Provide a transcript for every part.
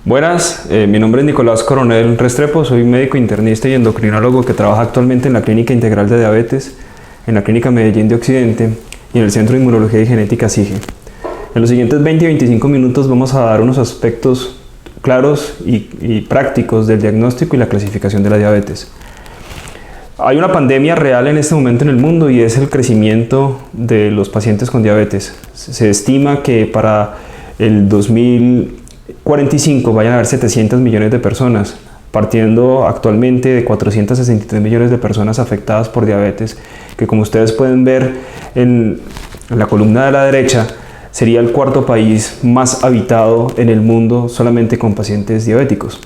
Buenas, mi nombre es Nicolás Coronel Restrepo, soy médico internista y endocrinólogo que trabaja actualmente en la Clínica Integral de Diabetes, en la Clínica Medellín de Occidente y en el Centro de Inmunología y Genética CIGE. En los siguientes 20 y 25 minutos vamos a dar unos aspectos claros y prácticos del diagnóstico y la clasificación de la diabetes. Hay una pandemia real en este momento en el mundo y es el crecimiento de los pacientes con diabetes. Se estima que para el 2045 vayan a haber 700 millones de personas, partiendo actualmente de 463 millones de personas afectadas por diabetes, que como ustedes pueden ver en la columna de la derecha, sería el cuarto país más habitado en el mundo solamente con pacientes diabéticos.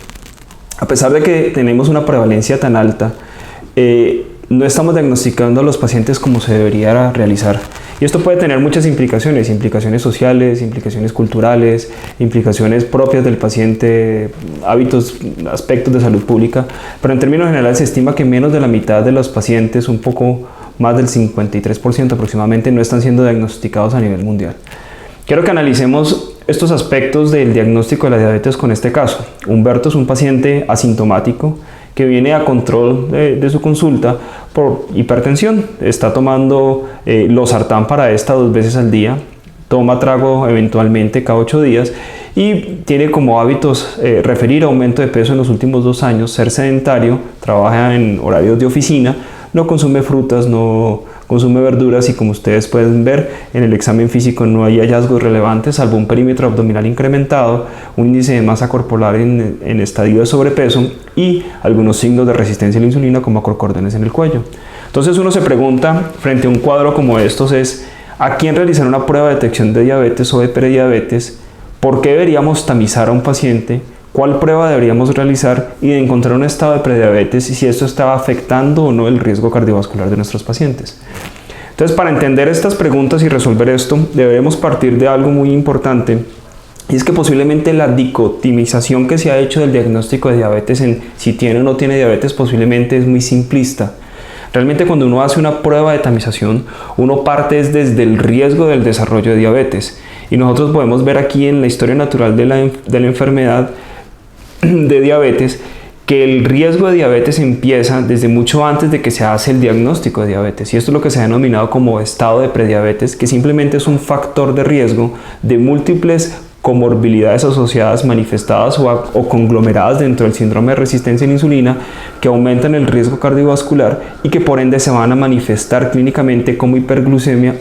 A pesar de que tenemos una prevalencia tan alta, no estamos diagnosticando a los pacientes como se debería realizar. Y esto puede tener muchas implicaciones sociales, implicaciones culturales, implicaciones propias del paciente, hábitos, aspectos de salud pública, pero en términos generales se estima que menos de la mitad de los pacientes, un poco más del 53% aproximadamente, no están siendo diagnosticados a nivel mundial. Quiero que analicemos estos aspectos del diagnóstico de la diabetes con este caso. Humberto es un paciente asintomático que viene a control de su consulta por hipertensión. Está tomando losartán para esta 2 veces al día, toma trago eventualmente cada 8 días y tiene como hábitos referir aumento de peso en los últimos 2 años, ser sedentario, trabaja en horarios de oficina, no consume frutas, no consume verduras y como ustedes pueden ver en el examen físico no hay hallazgos relevantes salvo un perímetro abdominal incrementado, un índice de masa corporal en estadio de sobrepeso y algunos signos de resistencia a la insulina como acrocordones en el cuello. Entonces uno se pregunta frente a un cuadro como estos es ¿a quién realizar una prueba de detección de diabetes o de prediabetes? ¿Por qué deberíamos tamizar a un paciente? ¿Cuál prueba deberíamos realizar y de encontrar un estado de prediabetes y si esto estaba afectando o no el riesgo cardiovascular de nuestros pacientes? Entonces, para entender estas preguntas y resolver esto, debemos partir de algo muy importante y es que posiblemente la dicotimización que se ha hecho del diagnóstico de diabetes en si tiene o no tiene diabetes posiblemente es muy simplista. Realmente cuando uno hace una prueba de tamización, uno parte desde el riesgo del desarrollo de diabetes y nosotros podemos ver aquí en la historia natural de la enfermedad de diabetes que el riesgo de diabetes empieza desde mucho antes de que se hace el diagnóstico de diabetes y esto es lo que se ha denominado como estado de prediabetes, que simplemente es un factor de riesgo de múltiples comorbilidades asociadas, manifestadas o conglomeradas dentro del síndrome de resistencia a la insulina que aumentan el riesgo cardiovascular y que por ende se van a manifestar clínicamente como hiperglucemia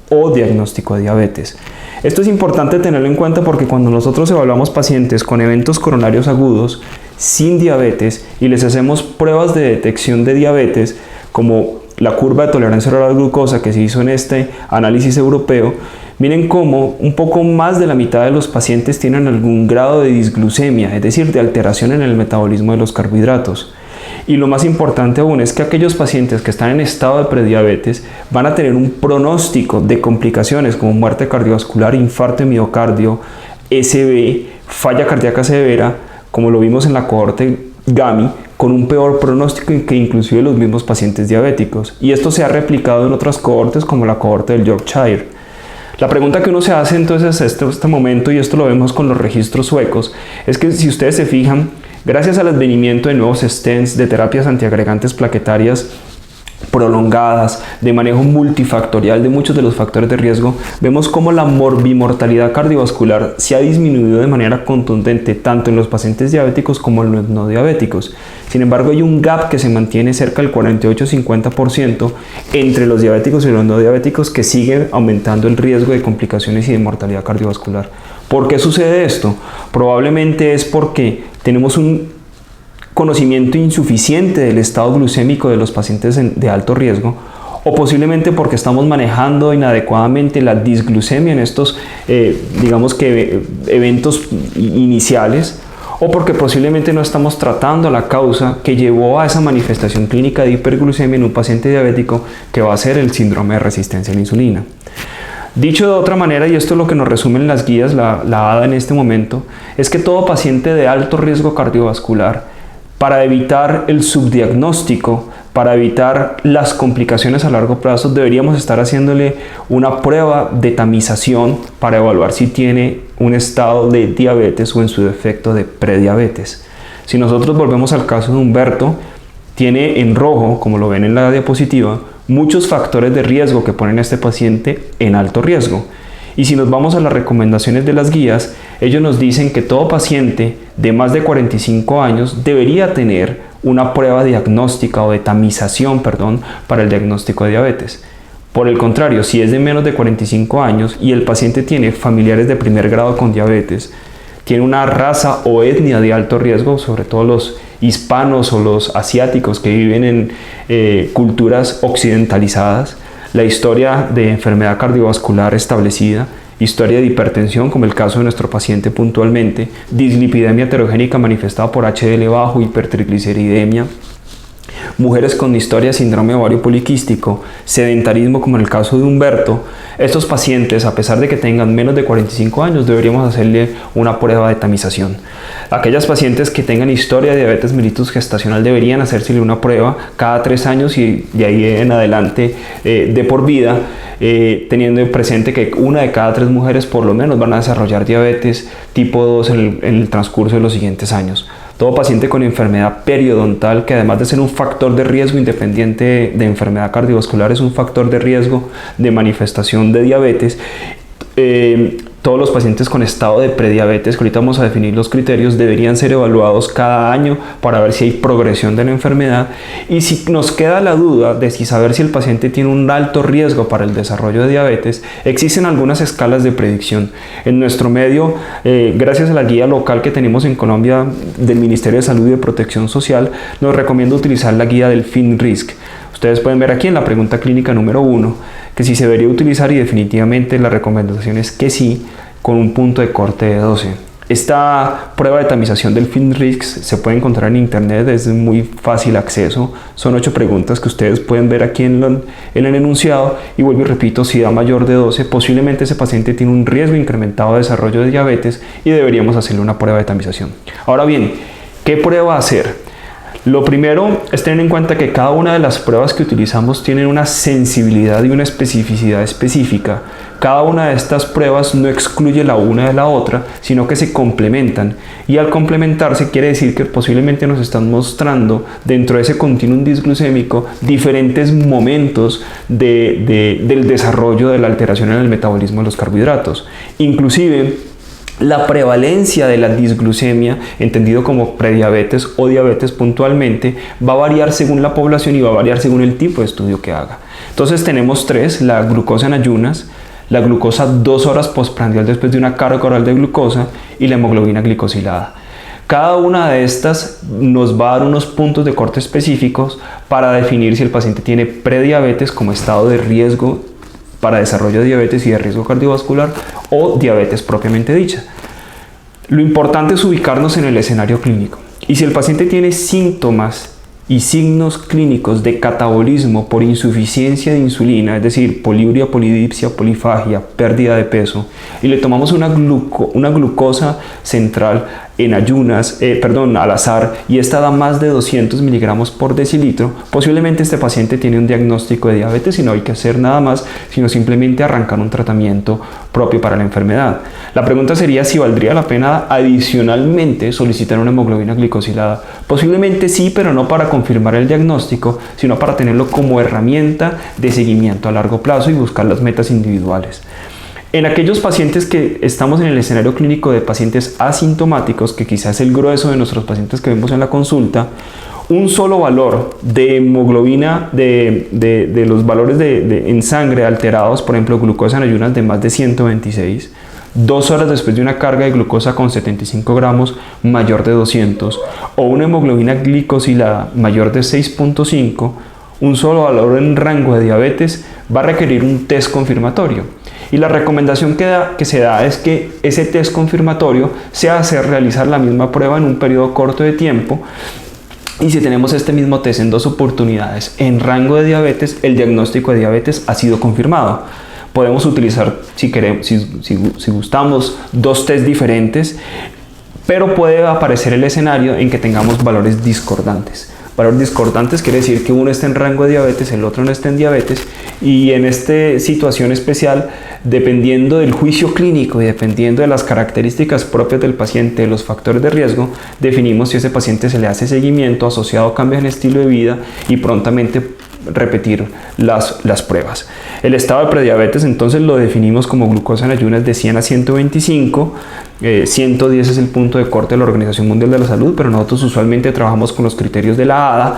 o diagnóstico de diabetes. Esto es importante tenerlo en cuenta porque cuando nosotros evaluamos pacientes con eventos coronarios agudos sin diabetes y les hacemos pruebas de detección de diabetes como la curva de tolerancia oral a la glucosa que se hizo en este análisis europeo, miren cómo un poco más de la mitad de los pacientes tienen algún grado de disglucemia, es decir, de alteración en el metabolismo de los carbohidratos. Y lo más importante aún es que aquellos pacientes que están en estado de prediabetes van a tener un pronóstico de complicaciones como muerte cardiovascular, infarto de miocardio, SB, falla cardíaca severa, como lo vimos en la cohorte GAMI, con un peor pronóstico que inclusive los mismos pacientes diabéticos. Y esto se ha replicado en otras cohortes como la cohorte del Yorkshire. La pregunta que uno se hace entonces en este momento, y esto lo vemos con los registros suecos, es que si ustedes se fijan, gracias al advenimiento de nuevos stents, de terapias antiagregantes plaquetarias prolongadas, de manejo multifactorial de muchos de los factores de riesgo, vemos cómo la morbimortalidad cardiovascular se ha disminuido de manera contundente tanto en los pacientes diabéticos como en los no diabéticos. Sin embargo, hay un gap que se mantiene cerca del 48-50% entre los diabéticos y los no diabéticos que sigue aumentando el riesgo de complicaciones y de mortalidad cardiovascular. ¿Por qué sucede esto? Probablemente es porque tenemos un conocimiento insuficiente del estado glucémico de los pacientes de alto riesgo o posiblemente porque estamos manejando inadecuadamente la disglucemia en estos digamos que eventos iniciales o porque posiblemente no estamos tratando la causa que llevó a esa manifestación clínica de hiperglucemia en un paciente diabético que va a ser el síndrome de resistencia a la insulina. Dicho de otra manera, y esto es lo que nos resumen las guías, la ADA en este momento, es que todo paciente de alto riesgo cardiovascular, para evitar el subdiagnóstico, para evitar las complicaciones a largo plazo, deberíamos estar haciéndole una prueba de tamización para evaluar si tiene un estado de diabetes o en su defecto de prediabetes. Si nosotros volvemos al caso de Humberto, tiene en rojo, como lo ven en la diapositiva, muchos factores de riesgo que ponen a este paciente en alto riesgo. Y si nos vamos a las recomendaciones de las guías, ellos nos dicen que todo paciente de más de 45 años debería tener una prueba diagnóstica o de tamización, para el diagnóstico de diabetes. Por el contrario, si es de menos de 45 años y el paciente tiene familiares de primer grado con diabetes, tiene una raza o etnia de alto riesgo, sobre todo los hispanos o los asiáticos que viven en culturas occidentalizadas, la historia de enfermedad cardiovascular establecida, historia de hipertensión, como el caso de nuestro paciente puntualmente, dislipidemia heterogénica manifestada por HDL bajo, hipertrigliceridemia, mujeres con historia de síndrome ovario poliquístico, sedentarismo, como en el caso de Humberto. Estos pacientes, a pesar de que tengan menos de 45 años, deberíamos hacerle una prueba de tamización. Aquellas pacientes que tengan historia de diabetes mellitus gestacional deberían hacérsele una prueba cada 3 años y de ahí en adelante de por vida, teniendo presente que una de cada 3 mujeres por lo menos van a desarrollar diabetes tipo 2 en el transcurso de los siguientes años. Todo paciente con enfermedad periodontal, que además de ser un factor de riesgo independiente de enfermedad cardiovascular, es un factor de riesgo de manifestación de diabetes. Todos los pacientes con estado de prediabetes, que ahorita vamos a definir los criterios, deberían ser evaluados cada año para ver si hay progresión de la enfermedad. Y si nos queda la duda de saber si el paciente tiene un alto riesgo para el desarrollo de diabetes, existen algunas escalas de predicción. En nuestro medio, gracias a la guía local que tenemos en Colombia del Ministerio de Salud y de Protección Social, nos recomiendo utilizar la guía del FINRISC. Ustedes pueden ver aquí en la pregunta clínica número 1 que sí se debería utilizar, y definitivamente la recomendación es que sí, con un punto de corte de 12. Esta prueba de tamización del FINRISC se puede encontrar en internet, es de muy fácil acceso. Son 8 preguntas que ustedes pueden ver aquí en el enunciado, y vuelvo y repito, si da mayor de 12, posiblemente ese paciente tiene un riesgo incrementado de desarrollo de diabetes y deberíamos hacerle una prueba de tamización. Ahora bien, ¿qué prueba hacer? Lo primero es tener en cuenta que cada una de las pruebas que utilizamos tienen una sensibilidad y una especificidad específica. Cada una de estas pruebas no excluye la una de la otra, sino que se complementan. Y al complementarse quiere decir que posiblemente nos están mostrando dentro de ese continuum disglucémico diferentes momentos del desarrollo de la alteración en el metabolismo de los carbohidratos. Inclusive, la prevalencia de la disglucemia, entendido como prediabetes o diabetes puntualmente, va a variar según la población y va a variar según el tipo de estudio que haga. Entonces tenemos 3, la glucosa en ayunas, la glucosa 2 horas postprandial después de una carga oral de glucosa y la hemoglobina glicosilada. Cada una de estas nos va a dar unos puntos de corte específicos para definir si el paciente tiene prediabetes como estado de riesgo para desarrollo de diabetes y de riesgo cardiovascular, o diabetes propiamente dicha. Lo importante es ubicarnos en el escenario clínico, y si el paciente tiene síntomas y signos clínicos de catabolismo por insuficiencia de insulina, es decir, poliuria, polidipsia, polifagia, pérdida de peso, y le tomamos una glucosa central en ayunas, al azar, y esta da más de 200 miligramos por decilitro, posiblemente este paciente tiene un diagnóstico de diabetes y no hay que hacer nada más, sino simplemente arrancar un tratamiento propio para la enfermedad. La pregunta sería si valdría la pena adicionalmente solicitar una hemoglobina glicosilada. Posiblemente sí, pero no para confirmar el diagnóstico, sino para tenerlo como herramienta de seguimiento a largo plazo y buscar las metas individuales. En aquellos pacientes que estamos en el escenario clínico de pacientes asintomáticos, que quizás es el grueso de nuestros pacientes que vemos en la consulta, un solo valor de hemoglobina, de los valores en sangre alterados, por ejemplo, glucosa en ayunas de más de 126, 2 horas después de una carga de glucosa con 75 gramos mayor de 200, o una hemoglobina glicosilada mayor de 6.5, un solo valor en rango de diabetes va a requerir un test confirmatorio. Y la recomendación que se da es que ese test confirmatorio sea realizar la misma prueba en un periodo corto de tiempo. Y si tenemos este mismo test en 2 oportunidades en rango de diabetes, el diagnóstico de diabetes ha sido confirmado. Podemos utilizar, si gustamos, 2 test diferentes, pero puede aparecer el escenario en que tengamos valores discordantes. Valores discordantes quiere decir que uno está en rango de diabetes, el otro no está en diabetes, y en esta situación especial, dependiendo del juicio clínico y dependiendo de las características propias del paciente, de los factores de riesgo, definimos si a ese paciente se le hace seguimiento asociado a cambios en el estilo de vida y prontamente repetir las pruebas. El estado de prediabetes entonces lo definimos como glucosa en ayunas de 100 a 125, 110 es el punto de corte de la Organización Mundial de la Salud, pero nosotros usualmente trabajamos con los criterios de la ADA.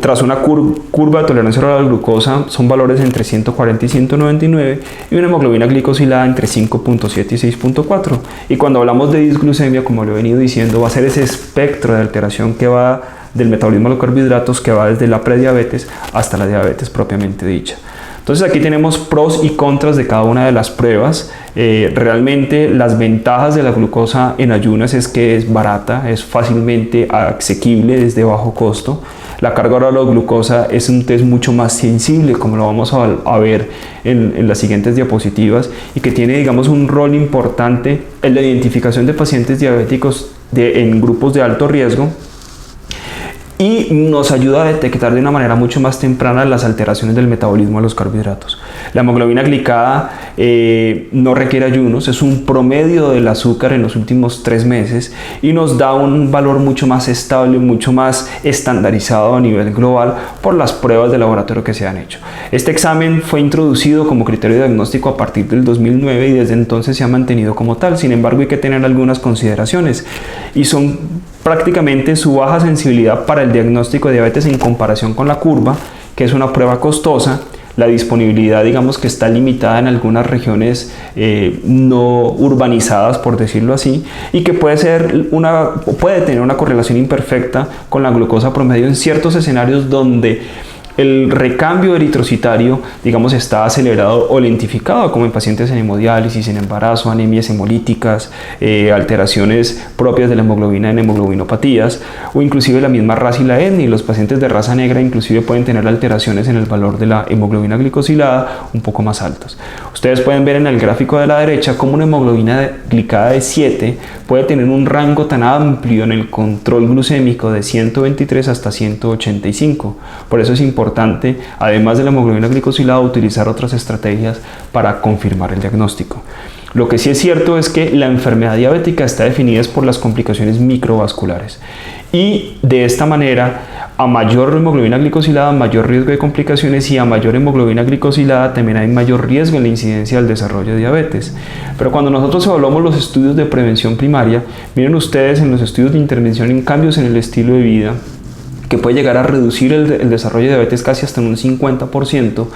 Tras una curva de tolerancia oral a la glucosa son valores entre 140 y 199 y una hemoglobina glicosilada entre 5.7 y 6.4, y cuando hablamos de disglucemia, como lo he venido diciendo, va a ser ese espectro de alteración que va del metabolismo de los carbohidratos, que va desde la prediabetes hasta la diabetes propiamente dicha. Entonces aquí tenemos pros y contras de cada una de las pruebas. Realmente las ventajas de la glucosa en ayunas es que es barata, es fácilmente asequible, es de bajo costo. La carga oral de glucosa es un test mucho más sensible, como lo vamos a ver en las siguientes diapositivas, y que tiene, digamos, un rol importante en la identificación de pacientes diabéticos en grupos de alto riesgo, y nos ayuda a detectar de una manera mucho más temprana las alteraciones del metabolismo de los carbohidratos. La hemoglobina glicada no requiere ayunos, es un promedio del azúcar en los últimos 3 meses y nos da un valor mucho más estable, mucho más estandarizado a nivel global por las pruebas de laboratorio que se han hecho. Este examen fue introducido como criterio diagnóstico a partir del 2009 y desde entonces se ha mantenido como tal. Sin embargo, hay que tener algunas consideraciones, y son prácticamente su baja sensibilidad para el diagnóstico de diabetes en comparación con la curva, que es una prueba costosa, la disponibilidad, digamos, que está limitada en algunas regiones no urbanizadas, por decirlo así, y que puede tener una correlación imperfecta con la glucosa promedio en ciertos escenarios donde el recambio eritrocitario, digamos, está acelerado o lentificado, como en pacientes en hemodiálisis, en embarazo, anemias hemolíticas, alteraciones propias de la hemoglobina en hemoglobinopatías, o inclusive la misma raza y la etnia. Los pacientes de raza negra inclusive pueden tener alteraciones en el valor de la hemoglobina glicosilada un poco más altos. Ustedes pueden ver en el gráfico de la derecha cómo una hemoglobina glicada de 7 puede tener un rango tan amplio en el control glucémico de 123 hasta 185. Por eso es importante, además de la hemoglobina glicosilada, utilizar otras estrategias para confirmar el diagnóstico. Lo que sí es cierto es que la enfermedad diabética está definida por las complicaciones microvasculares, y de esta manera, a mayor hemoglobina glicosilada, mayor riesgo de complicaciones, y a mayor hemoglobina glicosilada también hay mayor riesgo en la incidencia del desarrollo de diabetes. Pero cuando nosotros evaluamos los estudios de prevención primaria, miren ustedes en los estudios de intervención en cambios en el estilo de vida, que puede llegar a reducir el desarrollo de diabetes casi hasta un 50%,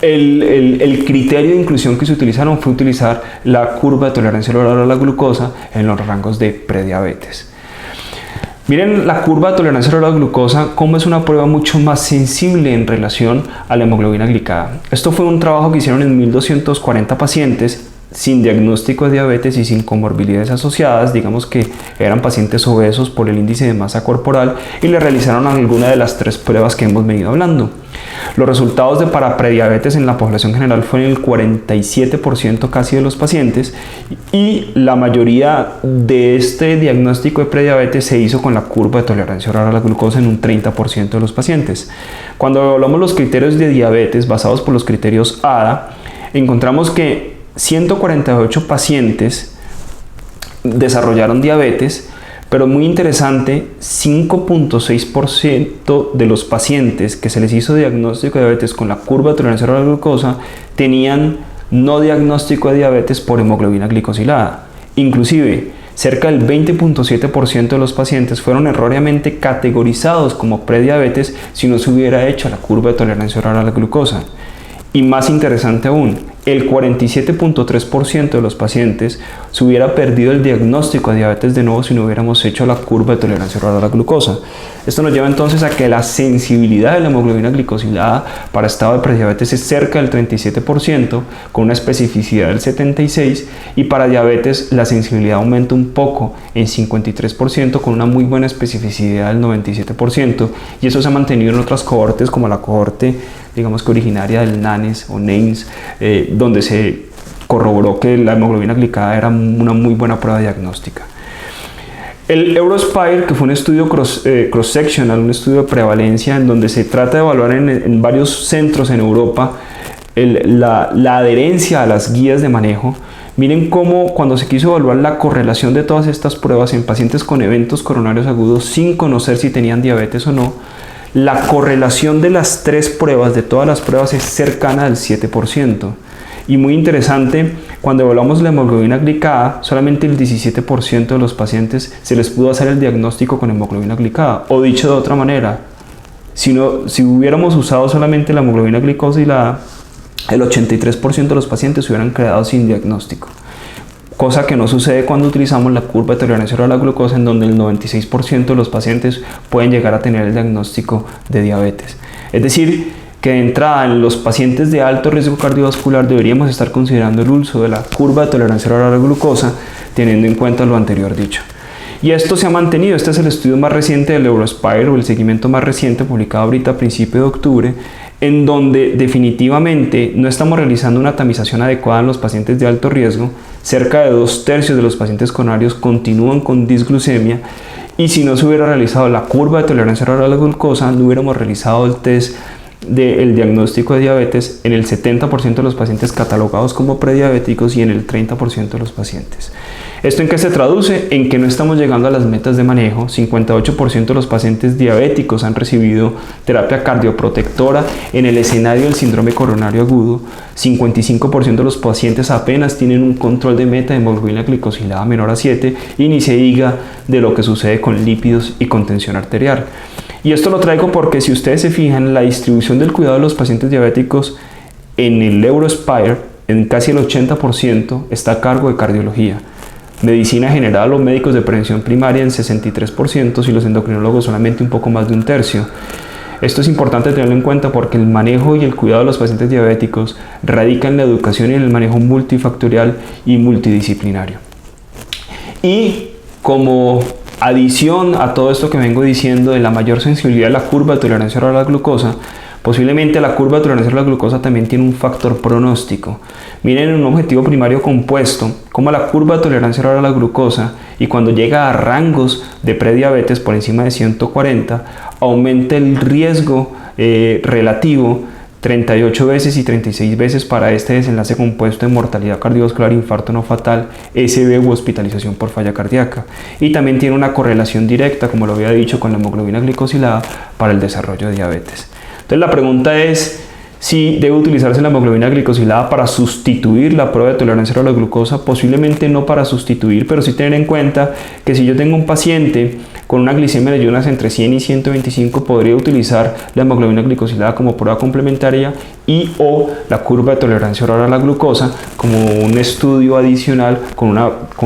el criterio de inclusión que se utilizaron fue utilizar la curva de tolerancia oral a la glucosa en los rangos de prediabetes. Miren la curva de tolerancia oral a la glucosa, cómo es una prueba mucho más sensible en relación a la hemoglobina glicada. Esto fue un trabajo que hicieron en 1240 pacientes sin diagnóstico de diabetes y sin comorbilidades asociadas, digamos que eran pacientes obesos por el índice de masa corporal, y le realizaron alguna de las 3 pruebas que hemos venido hablando. Los resultados de para prediabetes en la población general fueron el 47% casi de los pacientes, y la mayoría de este diagnóstico de prediabetes se hizo con la curva de tolerancia oral a la glucosa en un 30% de los pacientes. Cuando hablamos los criterios de diabetes basados por los criterios ADA, encontramos que 148 pacientes desarrollaron diabetes, pero muy interesante, 5.6% de los pacientes que se les hizo diagnóstico de diabetes con la curva de tolerancia oral a la glucosa tenían no diagnóstico de diabetes por hemoglobina glicosilada. Inclusive, cerca del 20.7% de los pacientes fueron erróneamente categorizados como prediabetes si no se hubiera hecho la curva de tolerancia oral a la glucosa. Y más interesante aún, el 47.3% de los pacientes se hubiera perdido el diagnóstico de diabetes de nuevo si no hubiéramos hecho la curva de tolerancia oral a la glucosa. Esto nos lleva entonces a que la sensibilidad de la hemoglobina glicosilada para estado de prediabetes es cerca del 37%, con una especificidad del 76%, y para diabetes la sensibilidad aumenta un poco en 53%, con una muy buena especificidad del 97%, y eso se ha mantenido en otras cohortes como la cohorte, digamos que originaria del NANES o NAMES, donde se corroboró que la hemoglobina glicada era una muy buena prueba diagnóstica. El Eurospire, que fue un estudio cross-sectional, un estudio de prevalencia en donde se trata de evaluar en varios centros en Europa la adherencia a las guías de manejo. Miren cómo cuando se quiso evaluar la correlación de todas estas pruebas en pacientes con eventos coronarios agudos sin conocer si tenían diabetes o no, la correlación de las tres pruebas, de todas las pruebas, es cercana al 7%. Y muy interesante, cuando evaluamos la hemoglobina glicada, solamente el 17% de los pacientes se les pudo hacer el diagnóstico con hemoglobina glicada. O dicho de otra manera, si hubiéramos usado solamente la hemoglobina glicosilada, el 83% de los pacientes se hubieran quedado sin diagnóstico. Cosa que no sucede cuando utilizamos la curva de tolerancia oral a la glucosa, en donde el 96% de los pacientes pueden llegar a tener el diagnóstico de diabetes. Es decir, que de entrada en los pacientes de alto riesgo cardiovascular deberíamos estar considerando el uso de la curva de tolerancia oral a la glucosa, teniendo en cuenta lo anterior dicho. Y esto se ha mantenido. Este es el estudio más reciente del Eurospire, o el seguimiento más reciente, publicado ahorita a principios de octubre, en donde definitivamente no estamos realizando una tamización adecuada en los pacientes de alto riesgo. Cerca de 2/3 de los pacientes coronarios continúan con disglucemia, y si no se hubiera realizado la curva de tolerancia oral a la glucosa, no hubiéramos realizado el test del diagnóstico de diabetes en el 70% de los pacientes catalogados como prediabéticos y en el 30% de los pacientes. ¿Esto en qué se traduce? En que no estamos llegando a las metas de manejo. 58% de los pacientes diabéticos han recibido terapia cardioprotectora en el escenario del síndrome coronario agudo. 55% de los pacientes apenas tienen un control de meta de hemoglobina glicosilada menor a 7, y ni se diga de lo que sucede con lípidos y con tensión arterial. Y esto lo traigo porque si ustedes se fijan, la distribución del cuidado de los pacientes diabéticos en el Eurospire, en casi el 80%, está a cargo de cardiología. Medicina general o médicos de prevención primaria en 63%, y los endocrinólogos solamente un poco más de 1/3. Esto es importante tenerlo en cuenta porque el manejo y el cuidado de los pacientes diabéticos radica en la educación y en el manejo multifactorial y multidisciplinario. Y como adición a todo esto que vengo diciendo de la mayor sensibilidad de la curva de tolerancia oral a la glucosa, posiblemente la curva de tolerancia oral a la glucosa también tiene un factor pronóstico. Miren en un objetivo primario compuesto, como la curva de tolerancia oral a la glucosa, y cuando llega a rangos de prediabetes por encima de 140, aumenta el riesgo relativo 38 veces y 36 veces para este desenlace compuesto de mortalidad cardiovascular, infarto no fatal, SB u hospitalización por falla cardíaca. Y también tiene una correlación directa, como lo había dicho, con la hemoglobina glicosilada para el desarrollo de diabetes. Entonces la pregunta es si debe utilizarse la hemoglobina glicosilada para sustituir la prueba de tolerancia a la glucosa. Posiblemente no para sustituir, pero sí tener en cuenta que si yo tengo un paciente con una glicemia de ayunas entre 100 y 125, podría utilizar la hemoglobina glicosilada como prueba complementaria o la curva de tolerancia oral a la glucosa como un estudio adicional con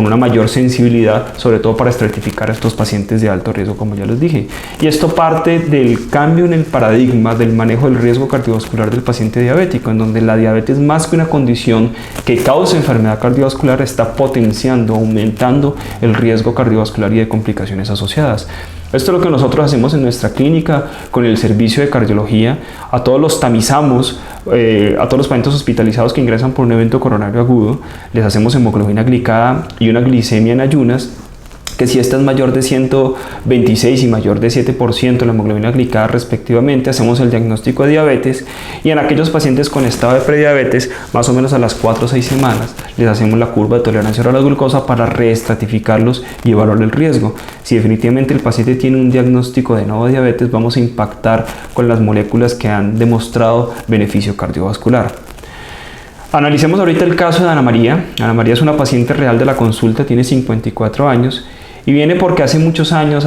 una mayor sensibilidad, sobre todo para estratificar a estos pacientes de alto riesgo, como ya les dije. Y esto parte del cambio en el paradigma del manejo del riesgo cardiovascular del paciente diabético, en donde la diabetes, más que una condición que causa enfermedad cardiovascular, está potenciando, aumentando el riesgo cardiovascular y de complicaciones asociadas. Esto es lo que nosotros hacemos en nuestra clínica con el servicio de cardiología. A todos los tamizamos, a todos los pacientes hospitalizados que ingresan por un evento coronario agudo, les hacemos hemoglobina glicada y una glicemia en ayunas, que si esta es mayor de 126 y mayor de 7% la hemoglobina glicada respectivamente, hacemos el diagnóstico de diabetes, y en aquellos pacientes con estado de prediabetes, más o menos a las 4 o 6 semanas, les hacemos la curva de tolerancia oral a la glucosa para reestratificarlos y evaluar el riesgo. Si definitivamente el paciente tiene un diagnóstico de nuevo diabetes, vamos a impactar con las moléculas que han demostrado beneficio cardiovascular. Analicemos ahorita el caso de Ana María. Ana María es una paciente real de la consulta, tiene 54 años y viene porque hace muchos años,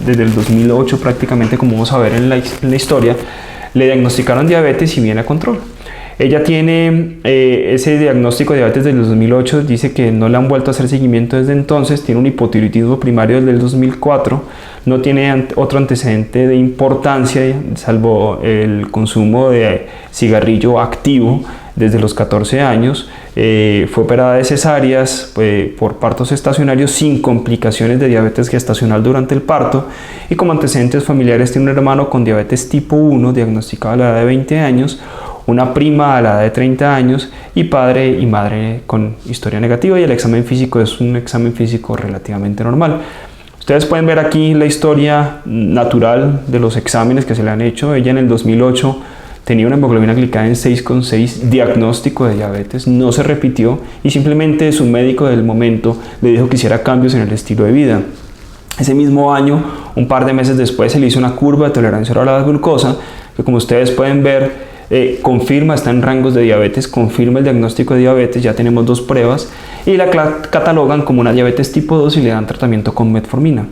desde el 2008 prácticamente, como vamos a ver en la historia, le diagnosticaron diabetes y viene a control. Ella tiene ese diagnóstico de diabetes desde el 2008, dice que no le han vuelto a hacer seguimiento desde entonces, tiene un hipotiroidismo primario desde el 2004, no tiene otro antecedente de importancia, salvo el consumo de cigarrillo activo desde los 14 años, fue operada de cesáreas por partos estacionarios sin complicaciones de diabetes gestacional durante el parto, y como antecedentes familiares tiene un hermano con diabetes tipo 1 diagnosticado a la edad de 20 años, una prima a la edad de 30 años y padre y madre con historia negativa, y el examen físico es un examen físico relativamente normal. Ustedes pueden ver aquí la historia natural de los exámenes que se le han hecho. Ella en el 2008 tenía una hemoglobina glicada en 6,6, diagnóstico de diabetes, no se repitió y simplemente su médico del momento le dijo que hiciera cambios en el estilo de vida. Ese mismo año, un par de meses después, se le hizo una curva de tolerancia oral a la glucosa, que como ustedes pueden ver, confirma, está en rangos de diabetes, confirma el diagnóstico de diabetes, ya tenemos 2 pruebas, y la catalogan como una diabetes tipo 2 y le dan tratamiento con metformina.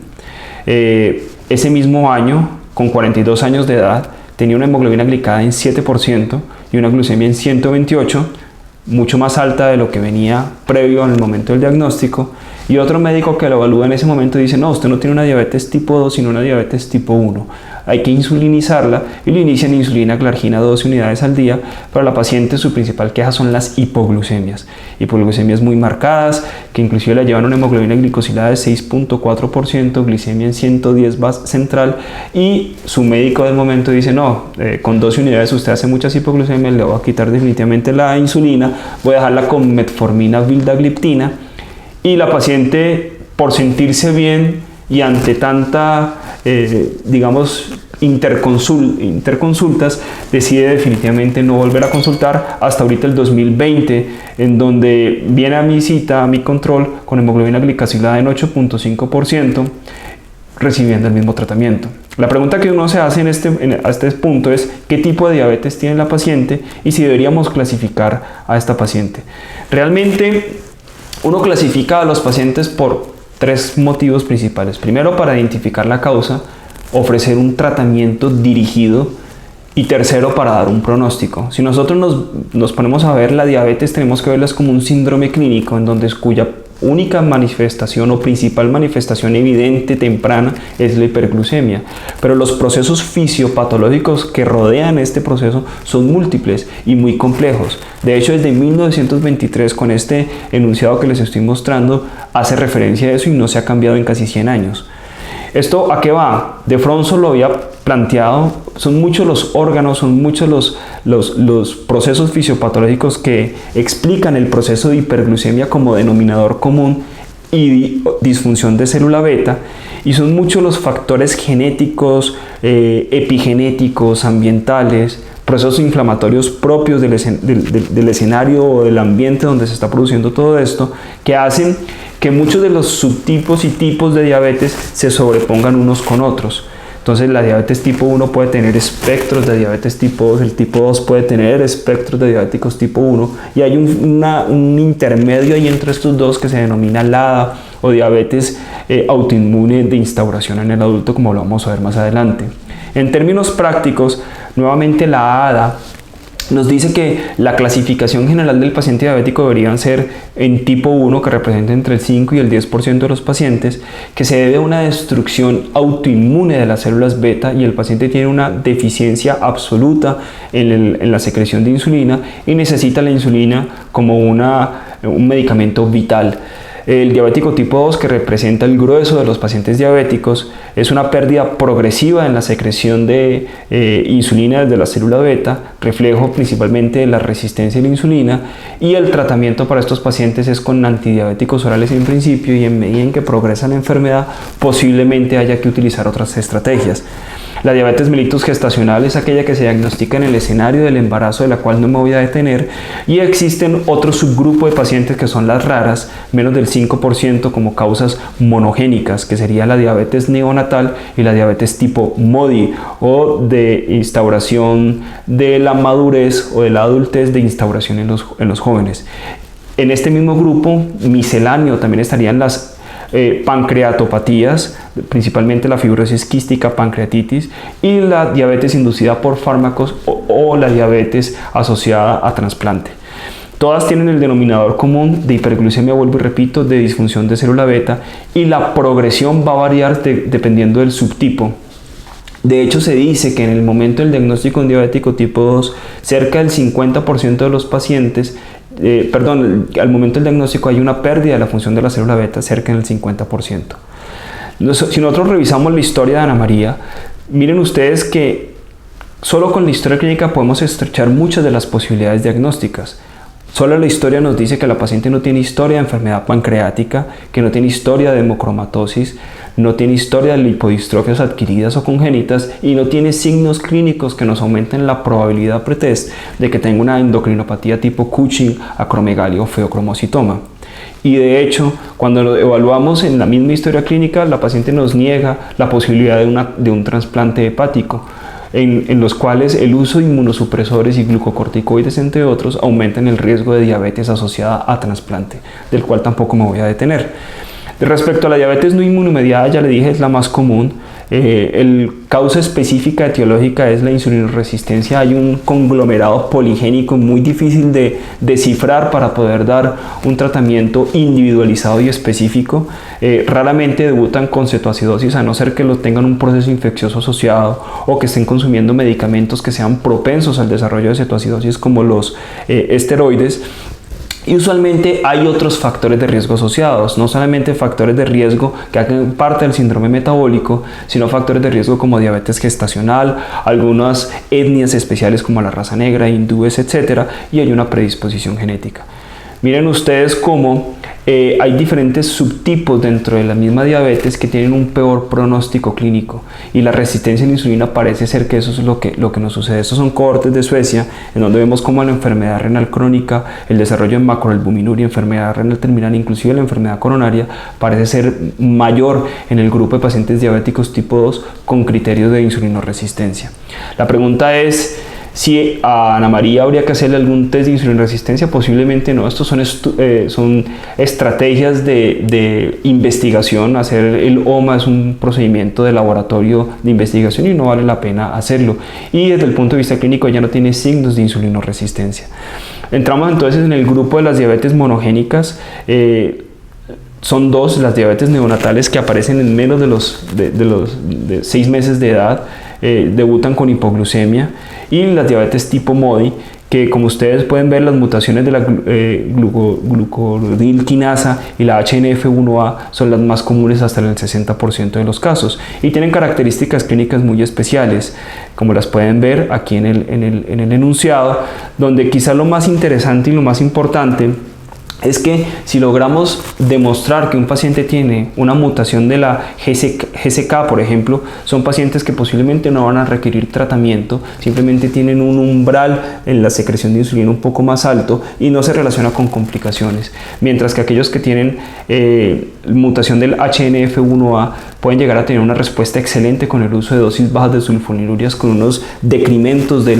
Ese mismo año, con 42 años de edad, tenía una hemoglobina glicada en 7% y una glucemia en 128, mucho más alta de lo que venía previo en el momento del diagnóstico, y otro médico que lo evalúa en ese momento dice: no, usted no tiene una diabetes tipo 2 sino una diabetes tipo 1, hay que insulinizarla, y le inician insulina glargina 12 unidades al día. Para la paciente su principal queja son las hipoglucemias muy marcadas, que inclusive la llevan a una hemoglobina glicosilada de 6,4%, glicemia en 110 central, y su médico del momento dice: no, con 12 unidades usted hace muchas hipoglucemias, le voy a quitar definitivamente la insulina, voy a dejarla con metformina vildagliptina. Y la paciente, por sentirse bien y ante tanta, interconsultas, decide definitivamente no volver a consultar hasta ahorita el 2020, en donde viene a mi cita, a mi control, con hemoglobina glicosilada en 8,5%, recibiendo el mismo tratamiento. La pregunta que uno se hace a este punto es: ¿qué tipo de diabetes tiene la paciente y si deberíamos clasificar a esta paciente? Realmente, uno clasifica a los pacientes por 3 motivos principales. Primero, para identificar la causa, ofrecer un tratamiento dirigido, y tercero, para dar un pronóstico. Si nosotros nos ponemos a ver la diabetes, tenemos que verlas como un síndrome clínico en donde cuya única manifestación o principal manifestación evidente temprana es la hiperglucemia, pero los procesos fisiopatológicos que rodean este proceso son múltiples y muy complejos. De hecho, desde 1923, con este enunciado que les estoy mostrando, hace referencia a eso y no se ha cambiado en casi 100 años. ¿Esto a qué va? De Fronzo lo había planteado. Son muchos los órganos, son muchos los procesos fisiopatológicos que explican el proceso de hiperglucemia como denominador común y disfunción de célula beta, y son muchos los factores genéticos, epigenéticos, ambientales, procesos inflamatorios propios del escenario o del ambiente donde se está produciendo todo esto, que hacen que muchos de los subtipos y tipos de diabetes se sobrepongan unos con otros. Entonces, la diabetes tipo 1 puede tener espectros de diabetes tipo 2, el tipo 2 puede tener espectros de diabéticos tipo 1, y hay un intermedio ahí entre estos dos que se denomina LADA, o diabetes autoinmune de instauración en el adulto, como lo vamos a ver más adelante. En términos prácticos, nuevamente la ADA nos dice que la clasificación general del paciente diabético deberían ser en tipo 1, que representa entre el 5 y el 10% de los pacientes, que se debe a una destrucción autoinmune de las células beta y el paciente tiene una deficiencia absoluta en la secreción de insulina y necesita la insulina como un medicamento vital. El diabético tipo 2, que representa el grueso de los pacientes diabéticos, es una pérdida progresiva en la secreción de insulina desde la célula beta, reflejo principalmente de la resistencia a la insulina, y el tratamiento para estos pacientes es con antidiabéticos orales en principio, y en medida en que progresa la enfermedad posiblemente haya que utilizar otras estrategias. La diabetes mellitus gestacional es aquella que se diagnostica en el escenario del embarazo, de la cual no me voy a detener, y existen otro subgrupo de pacientes que son las raras, menos del 5% como causas monogénicas, que sería la diabetes neonatal y la diabetes tipo MODY, o de instauración de la madurez o de la adultez de instauración en los jóvenes. En este mismo grupo misceláneo también estarían las pancreatopatías, principalmente la fibrosis quística, pancreatitis, y la diabetes inducida por fármacos o la diabetes asociada a trasplante. Todas tienen el denominador común de hiperglucemia, vuelvo y repito, de disfunción de célula beta, y la progresión va a variar dependiendo del subtipo. De hecho, se dice que en el momento del diagnóstico de un diabético tipo 2, cerca del 50% de los pacientes, al momento del diagnóstico hay una pérdida de la función de la célula beta cerca del 50%. Si nosotros revisamos la historia de Ana María, miren ustedes que solo con la historia clínica podemos estrechar muchas de las posibilidades diagnósticas. Solo la historia nos dice que la paciente no tiene historia de enfermedad pancreática, que no tiene historia de hemocromatosis, no tiene historia de lipodistrofias adquiridas o congénitas y no tiene signos clínicos que nos aumenten la probabilidad pretest de que tenga una endocrinopatía tipo Cushing, acromegalia o feocromocitoma. Y de hecho, cuando lo evaluamos en la misma historia clínica, la paciente nos niega la posibilidad de un trasplante hepático, en los cuales el uso de inmunosupresores y glucocorticoides, entre otros, aumentan el riesgo de diabetes asociada a trasplante, del cual tampoco me voy a detener. Respecto a la diabetes no inmunomediada, ya le dije, es la más común. El causa específica etiológica es la insulinoresistencia. Hay un conglomerado poligénico muy difícil de descifrar para poder dar un tratamiento individualizado y específico. Raramente debutan con cetoacidosis, a no ser que lo tengan un proceso infeccioso asociado o que estén consumiendo medicamentos que sean propensos al desarrollo de cetoacidosis, como los esteroides. Y usualmente hay otros factores de riesgo asociados, no solamente factores de riesgo que hagan parte del síndrome metabólico, sino factores de riesgo como diabetes gestacional, algunas etnias especiales como la raza negra, hindúes, etc. Y hay una predisposición genética. Miren ustedes cómo hay diferentes subtipos dentro de la misma diabetes que tienen un peor pronóstico clínico, y la resistencia a la insulina parece ser que eso es lo que nos sucede. Estos son cohortes de Suecia en donde vemos cómo la enfermedad renal crónica, el desarrollo de macroalbuminuria, enfermedad renal terminal, inclusive la enfermedad coronaria, parece ser mayor en el grupo de pacientes diabéticos tipo 2 con criterios de insulinoresistencia. La pregunta es si a Ana María habría que hacerle algún test de insulinoresistencia. Posiblemente no. Estos son estrategias de investigación. Hacer el OMA es un procedimiento de laboratorio de investigación y no vale la pena hacerlo. Y desde el punto de vista clínico ella no tiene signos de insulinoresistencia. Entramos entonces en el grupo de las diabetes monogénicas. Son dos, las diabetes neonatales, que aparecen en menos de 6 meses de edad, debutan con hipoglucemia, y las diabetes tipo MODY, que como ustedes pueden ver, las mutaciones de la glucorodilquinasa y la HNF1A son las más comunes hasta en el 60% de los casos, y tienen características clínicas muy especiales, como las pueden ver aquí en el enunciado, donde quizá lo más interesante y lo más importante es que si logramos demostrar que un paciente tiene una mutación de la GSK, por ejemplo, son pacientes que posiblemente no van a requerir tratamiento, simplemente tienen un umbral en la secreción de insulina un poco más alto y no se relaciona con complicaciones, mientras que aquellos que tienen mutación del HNF1A pueden llegar a tener una respuesta excelente con el uso de dosis bajas de sulfonilurias, con unos decrementos de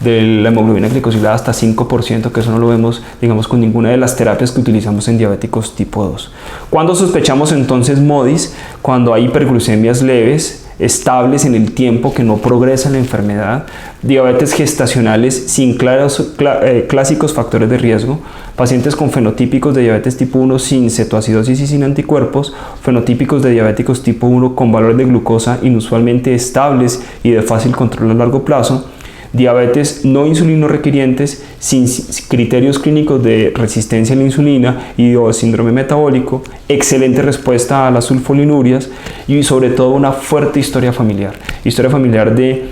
la hemoglobina glicosilada hasta 5%, que eso no lo vemos, digamos, con ninguna de las terapias que utilizamos en diabéticos tipo 2. ¿Cuándo sospechamos entonces MODYs? Cuando hay hiperglucemias leves, estables en el tiempo, que no progresa la enfermedad, diabetes gestacionales sin clásicos factores de riesgo, pacientes con fenotípicos de diabetes tipo 1 sin cetoacidosis y sin anticuerpos, fenotípicos de diabéticos tipo 1 con valores de glucosa inusualmente estables y de fácil control a largo plazo, diabetes no insulino requirientes sin criterios clínicos de resistencia a la insulina y o síndrome metabólico, excelente respuesta a las sulfonilurias y sobre todo una fuerte historia familiar de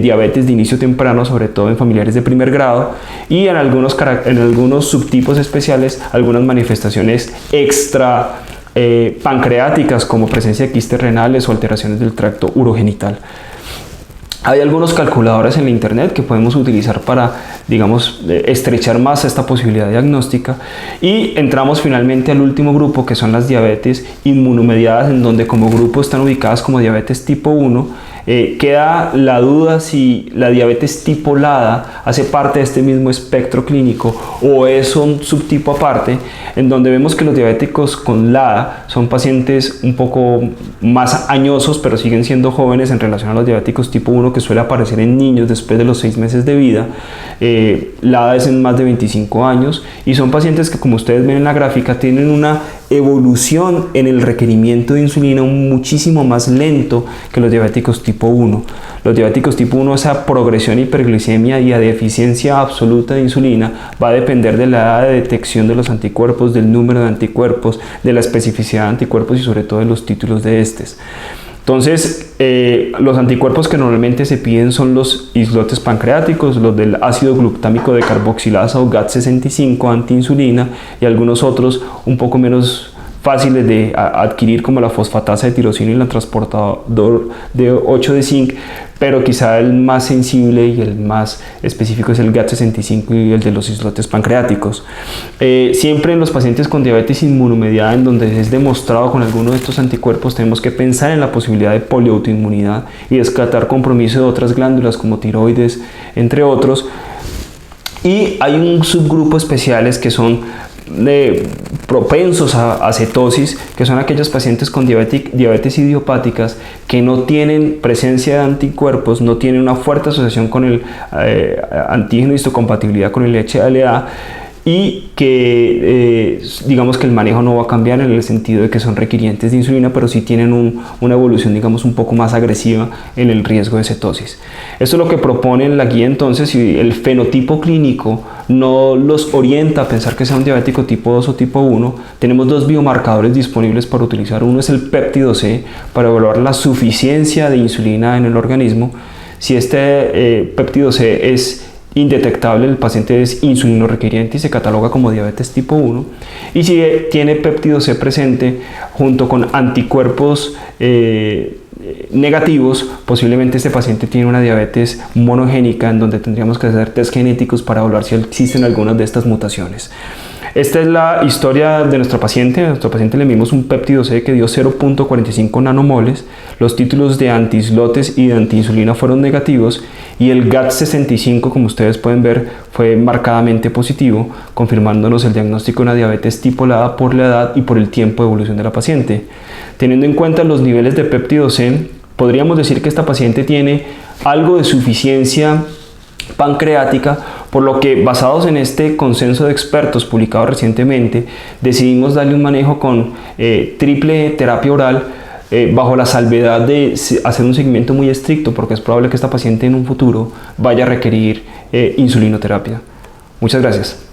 diabetes de inicio temprano, sobre todo en familiares de primer grado, y en algunos subtipos especiales algunas manifestaciones extra pancreáticas, como presencia de quistes renales o alteraciones del tracto urogenital. Hay algunos calculadores en la internet que podemos utilizar para, digamos, estrechar más esta posibilidad diagnóstica, y entramos finalmente al último grupo, que son las diabetes inmunomediadas, en donde como grupo están ubicadas como diabetes tipo 1. Queda la duda si la diabetes tipo LADA hace parte de este mismo espectro clínico o es un subtipo aparte, en donde vemos que los diabéticos con LADA son pacientes un poco más añosos, pero siguen siendo jóvenes en relación a los diabéticos tipo 1, que suele aparecer en niños después de los 6 meses de vida. LADA es en más de 25 años y son pacientes que, como ustedes ven en la gráfica, tienen una evolución en el requerimiento de insulina muchísimo más lento que los diabéticos tipo 1. Los diabéticos tipo 1, esa progresión a hiperglicemia y a deficiencia absoluta de insulina va a depender de la edad de detección de los anticuerpos, del número de anticuerpos, de la especificidad de anticuerpos y sobre todo de los títulos de estos. Entonces, los anticuerpos que normalmente se piden son los islotes pancreáticos, los del ácido glutámico de carboxilasa o GAT65 antiinsulina, y algunos otros un poco menos fáciles de adquirir, como la fosfatasa de tirosina y el transportador de 8 de zinc, pero quizá el más sensible y el más específico es el GAT65 y el de los islotes pancreáticos. Siempre en los pacientes con diabetes inmunomediada, en donde es demostrado con alguno de estos anticuerpos, tenemos que pensar en la posibilidad de poliautoinmunidad y descartar compromiso de otras glándulas como tiroides, entre otros. Y hay un subgrupo especiales que son propensos a cetosis, que son aquellos pacientes con diabetes idiopáticas que no tienen presencia de anticuerpos, no tienen una fuerte asociación con el antígeno histocompatibilidad con el HLA, y que digamos que el manejo no va a cambiar en el sentido de que son requirientes de insulina, pero sí tienen una evolución, digamos, un poco más agresiva en el riesgo de cetosis. Esto es lo que propone en la guía. Entonces, si el fenotipo clínico no los orienta a pensar que sea un diabético tipo 2 o tipo 1, tenemos dos biomarcadores disponibles para utilizar. Uno es el péptido C, para evaluar la suficiencia de insulina en el organismo. Si este péptido C es indetectable, el paciente es insulino requiriente y se cataloga como diabetes tipo 1. Y si tiene péptido C presente junto con anticuerpos negativos, posiblemente este paciente tiene una diabetes monogénica, en donde tendríamos que hacer test genéticos para evaluar si existen algunas de estas mutaciones. Esta es la historia de nuestro paciente. A nuestro paciente le medimos un péptido C que dio 0.45 nanomoles. Los títulos de antiislotes y de antiinsulina fueron negativos, y el GAT65, como ustedes pueden ver, fue marcadamente positivo, confirmándonos el diagnóstico de una diabetes tipo LADA por la edad y por el tiempo de evolución de la paciente. Teniendo en cuenta los niveles de péptido C, podríamos decir que esta paciente tiene algo de suficiencia pancreática, por lo que, basados en este consenso de expertos publicado recientemente, decidimos darle un manejo con triple terapia oral, bajo la salvedad de hacer un seguimiento muy estricto, porque es probable que esta paciente en un futuro vaya a requerir insulinoterapia. Muchas gracias.